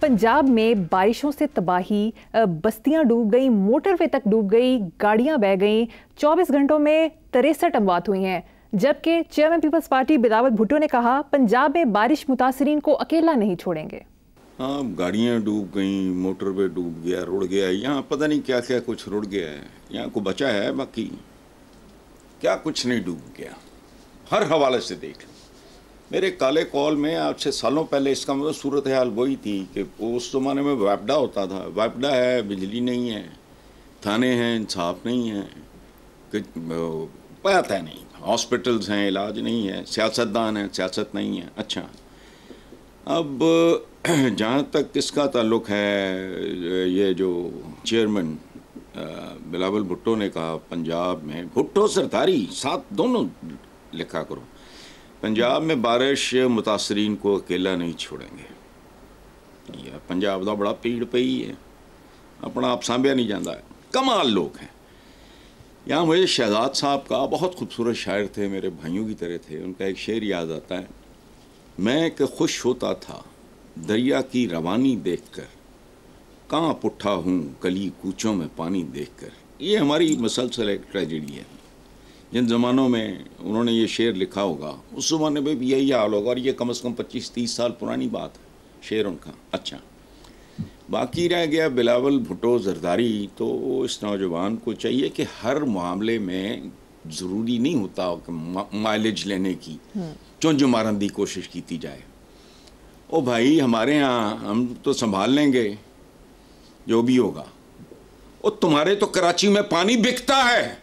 पंजाब में बारिशों से तबाही, बस्तियां डूब गई, मोटरवे तक डूब गई, गाड़ियां बह गई। 24 घंटों में 63 अमवात हुई हैं। जबकि chairman people's party Bilawal Bhutto ने कहा पंजाब में बारिश मुतासरीन को अकेला नहीं छोड़ेंगे। हाँ, गाड़ियाँ डूब गई, मोटरवे डूब गया, रुड़ गया, यहाँ पता नहीं क्या क्या कुछ रुड़ गया है। यहाँ को बचा है, बाकी क्या कुछ नहीं डूब गया। हर हवाले से देख, मेरे काले कॉल में आज से सालों पहले इसका मतलब सूरत हाल वही थी कि उस ज़माने में वापडा होता था। वापडा है, बिजली नहीं है, थाने हैं, इंसाफ नहीं है, पता नहीं, हॉस्पिटल्स हैं, इलाज नहीं है, सियासतदान हैं, सियासत नहीं है। अच्छा, अब जहाँ तक इसका ताल्लुक़ है, ये जो चेयरमैन बिलावल भुट्टो ने कहा पंजाब में, भुट्टो सरदारी साथ दोनों लिखा करो, पंजाब में बारिश मुतासरीन को अकेला नहीं छोड़ेंगे। यह पंजाब का बड़ा पीड़ पई है, अपना आप सांभिया नहीं जाता है। कमाल लोग हैं यहाँ। मुझे शहजाद साहब का, बहुत खूबसूरत शायर थे, मेरे भाइयों की तरह थे, उनका एक शेर याद आता है, मैं कि खुश होता था दरिया की रवानी देखकर, कांप उठा हूँ गली कूचों में पानी देखकर। ये हमारी मसलसल एक ट्रेजेडी है। जिन ज़मानों में उन्होंने ये शेर लिखा होगा, उस ज़माने में भी यही हाल होगा, और ये कम से कम 25-30 साल पुरानी बात है शेर उनका। अच्छा, बाकी रह गया बिलावल भुट्टो जरदारी, तो इस नौजवान को चाहिए कि हर मामले में ज़रूरी नहीं होता कि माइलेज लेने की चुंझ मारन की कोशिश की जाए। ओ भाई, हमारे यहाँ हम तो संभाल लेंगे जो भी होगा। ओ तुम्हारे तो कराची में पानी बिकता है,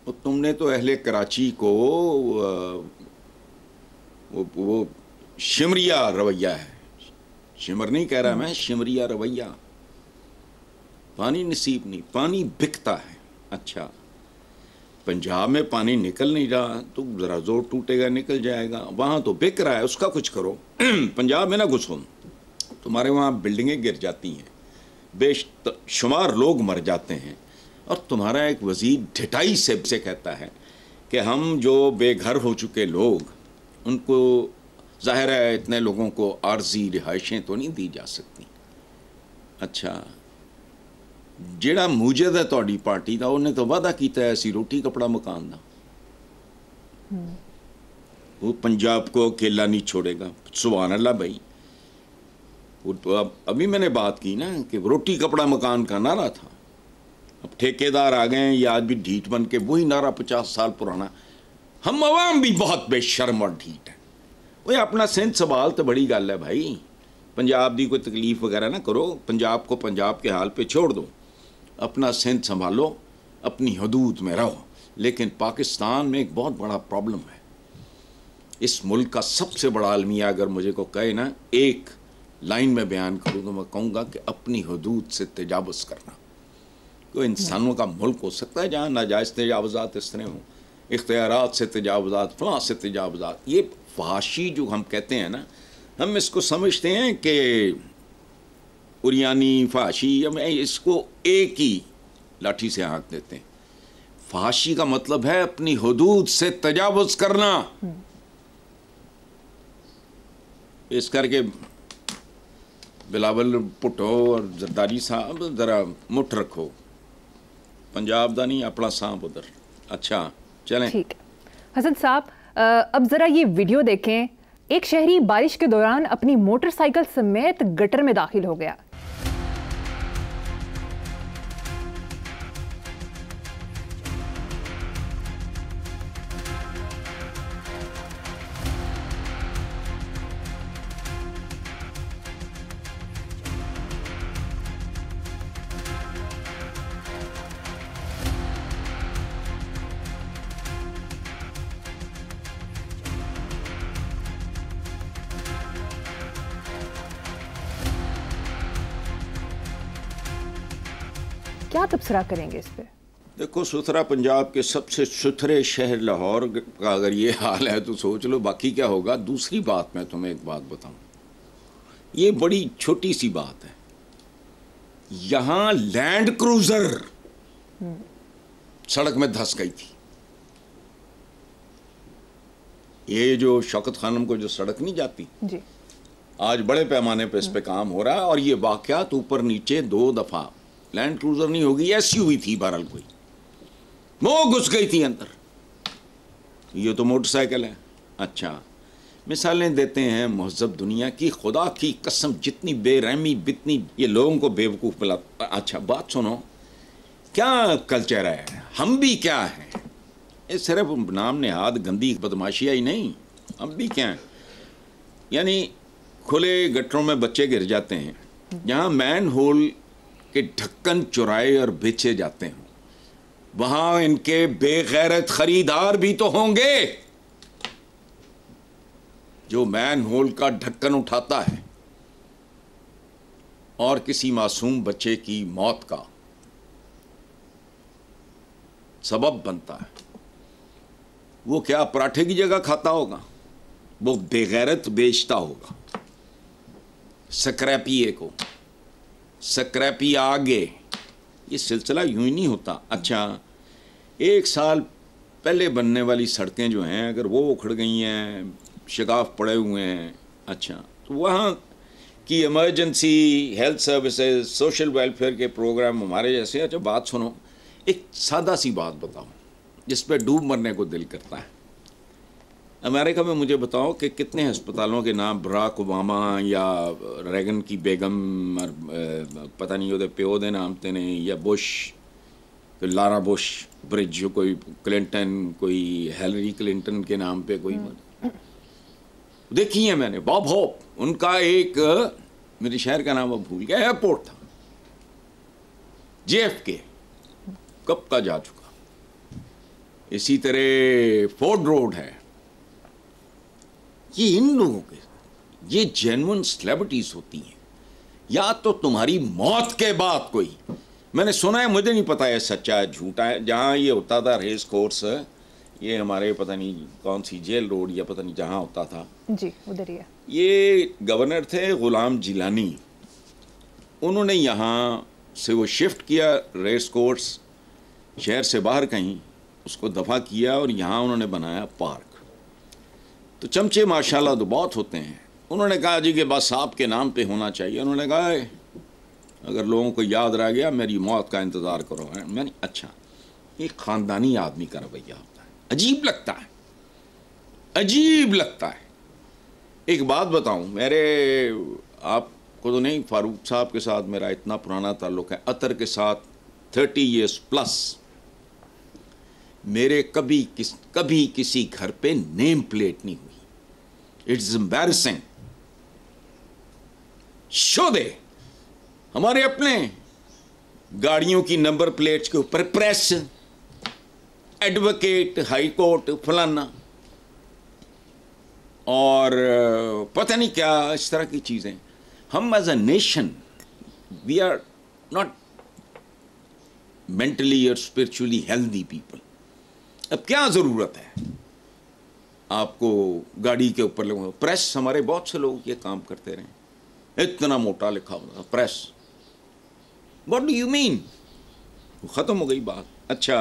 तो तुमने तो अहले कराची को वो शिमरिया रवैया है, शिमर नहीं कह रहा मैं, शिमरिया रवैया, पानी नसीब नहीं, पानी बिकता है। अच्छा, पंजाब में पानी निकल नहीं रहा तो ज़रा जोर टूटेगा, निकल जाएगा। वहाँ तो बिक रहा है, उसका कुछ करो। पंजाब में ना घुसो, तुम्हारे वहाँ बिल्डिंगें गिर जाती हैं, बेशुमार लोग मर जाते हैं, और तुम्हारा एक वज़ीर ढिठाई से कहता है कि हम जो बेघर हो चुके लोग, उनको ज़ाहिर है इतने लोगों को आर्जी रिहाइशें तो नहीं दी जा सकती। अच्छा, जेड़ा मूजद है तुहाडी पार्टी का, उन्हें तो वादा किया है ऐसी रोटी कपड़ा मकान का, वो पंजाब को अकेला नहीं छोड़ेगा। सुभान अल्लाह भाई। अभी मैंने बात की ना कि रोटी कपड़ा मकान का नारा था, अब ठेकेदार आ गए हैं, ये आज भी ढीठ बन के वही नारा 50 साल पुराना। हम अवाम भी बहुत बेशर्म और ढीठ है। वो अपना सिंध संभाल तो बड़ी गल है भाई, पंजाब की कोई तकलीफ वगैरह ना करो, पंजाब को पंजाब के हाल पे छोड़ दो, अपना सिंध संभालो, अपनी हदूद में रहो। लेकिन पाकिस्तान में एक बहुत बड़ा प्रॉब्लम है। इस मुल्क का सबसे बड़ा अलमिया अगर मुझे को कहे ना, एक लाइन में बयान करूँ तो मैं कहूँगा कि अपनी हदूद से तजावुज़ करना। कोई इंसानों का मुल्क हो सकता है जहाँ नाजायज़ तजावुज़ात इस तरह हों, इख्तियारात से तजावुज़ात, फलां से तजावुज़ात। ये फहाशी जो हम कहते हैं ना, हम इसको समझते हैं कि उरियानी फहाशी, हम इसको एक ही लाठी से हाँक देते हैं। फहाशी का मतलब है अपनी हुदूद से तजावुज़ करना। इस करके बिलावल भुट्टो और जरदारी साहब ज़रा मुठ रखो, पंजाब दा नहीं, अपना सांप उधर। अच्छा चलें। ठीक है हसन साहब, अब ज़रा ये वीडियो देखें। एक शहरी बारिश के दौरान अपनी मोटरसाइकिल समेत गटर में दाखिल हो गया। क्या तबसरा करेंगे इस पे? देखो, सुथरा पंजाब के सबसे सुथरे शहर लाहौर का अगर ये हाल है तो सोच लो बाकी क्या होगा। दूसरी बात, मैं तुम्हें एक बात बताऊं, ये बड़ी छोटी सी बात है। यहाँ लैंड क्रूजर सड़क में धंस गई थी। ये जो शौकत खानम को जो सड़क नहीं जाती जी, आज बड़े पैमाने पे इस पे काम हो रहा है, और ये वाकयात ऊपर नीचे 2 दफा, लैंड क्रूजर नहीं होगी, एसयूवी थी बहरहाल, कोई वो घुस गई थी अंदर, ये तो मोटरसाइकिल है। अच्छा, मिसालें देते हैं महज़ब दुनिया की, खुदा की कसम जितनी बेरहमी बितनी ये लोगों को बेवकूफ़ बना। अच्छा बात सुनो, क्या कल्चर है, हम भी क्या हैं, ये सिर्फ नाम नेहाद गंदी बदमाशिया ही नहीं, हम भी क्या हैं। यानी खुले गटरों में बच्चे गिर जाते हैं, जहाँ मैन होल के ढक्कन चुराए और बेचे जाते हैं, वहाँ इनके बेगैरत खरीदार भी तो होंगे। जो मैन होल का ढक्कन उठाता है और किसी मासूम बच्चे की मौत का सबब बनता है, वो क्या पराठे की जगह खाता होगा, वो बेगैरत बेचता होगा स्क्रैपिए को, स्क्रैपी आगे। ये सिलसिला यूं ही नहीं होता। अच्छा, 1 साल पहले बनने वाली सड़कें जो हैं, अगर वो उखड़ गई हैं, शगाफ पड़े हुए हैं, अच्छा, तो वहाँ की emergency health services, social welfare के प्रोग्राम हमारे जैसे। अच्छा बात सुनो, एक सादा सी बात बताओ जिस पे डूब मरने को दिल करता है। अमेरिका में मुझे बताओ कि कितने अस्पतालों के नाम बराक ओबामा या रेगन की बेगम और पता नहीं ਉਹਦੇ ਪਿਓ ਦੇ नाम ते ने, या बुश, लारा बुश ब्रिज, जो कोई क्लिंटन, कोई हिलरी क्लिंटन के नाम पे कोई देखी है मैंने। बॉब होप उनका एक, मेरे शहर का नाम अब भूल गया, एयरपोर्ट था, JFK, कब का जा चुका। इसी तरह फोर्ड रोड है। ये इन लोगों के, ये जेन्युइन सेलिब्रिटीज होती हैं, या तो तुम्हारी मौत के बाद कोई, मैंने सुना है, मुझे नहीं पता है सच्चा है झूठा है, जहाँ ये होता था रेस कोर्स, ये हमारे पता नहीं कौन सी जेल रोड या पता नहीं जहाँ होता था जी, उधर ही है। ये गवर्नर थे गुलाम जिलानी, उन्होंने यहाँ से वो शिफ्ट किया रेस कोर्स, शहर से बाहर कहीं उसको दफा किया, और यहाँ उन्होंने बनाया पार्क। तो चमचे माशाल्लाह तो बहुत होते हैं। उन्होंने कहा जी कि बस आपके नाम पे होना चाहिए। उन्होंने कहा अगर लोगों को याद रह गया मेरी मौत का इंतज़ार करो। मैंने अच्छा, ये ख़ानदानी आदमी का रवैया होता है, अजीब लगता है, अजीब लगता है। एक बात बताऊं, मेरे आपको तो नहीं, फारूक साहब के साथ मेरा इतना पुराना ताल्लुक़ है, अतर के साथ 30 ईयर्स प्लस। मेरे कभी किसी घर पे नेम प्लेट नहीं हुई। It's embarrassing. शो दे हमारे अपने गाड़ियों की नंबर प्लेट्स के ऊपर प्रेस, एडवोकेट, हाई कोर्ट, फलाना, और पता नहीं क्या इस तरह की चीजें। हम as a nation we are not mentally और स्पिरिचुअली हेल्दी पीपल। अब क्या जरूरत है आपको गाड़ी के ऊपर लोगों, प्रेस, हमारे बहुत से लोग ये काम करते रहे, इतना मोटा लिखा होता press, what do you mean, खत्म हो गई बात। अच्छा,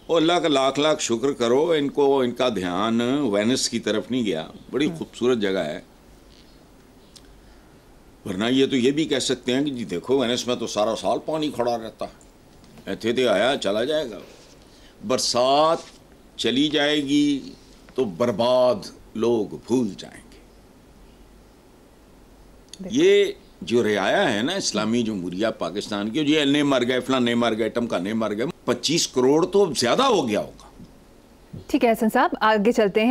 और अल्लाह का लाख लाख शुक्र करो, इनको, इनका ध्यान वेनिस की तरफ नहीं गया, बड़ी खूबसूरत जगह है। वरना ये तो ये भी कह सकते हैं कि जी देखो वेनिस में तो सारा साल पानी खड़ा रहता है, ऐसे आया चला जाएगा, बरसात चली जाएगी तो बर्बाद लोग भूल जाएंगे। ये जो रियाया है ना इस्लामी जमहूरिया पाकिस्तान की, जो ने मर गए, फलाने मर गए, टमकाने मर गए, 25 करोड़ तो ज्यादा हो गया होगा। ठीक है हसन साहब, आगे चलते हैं।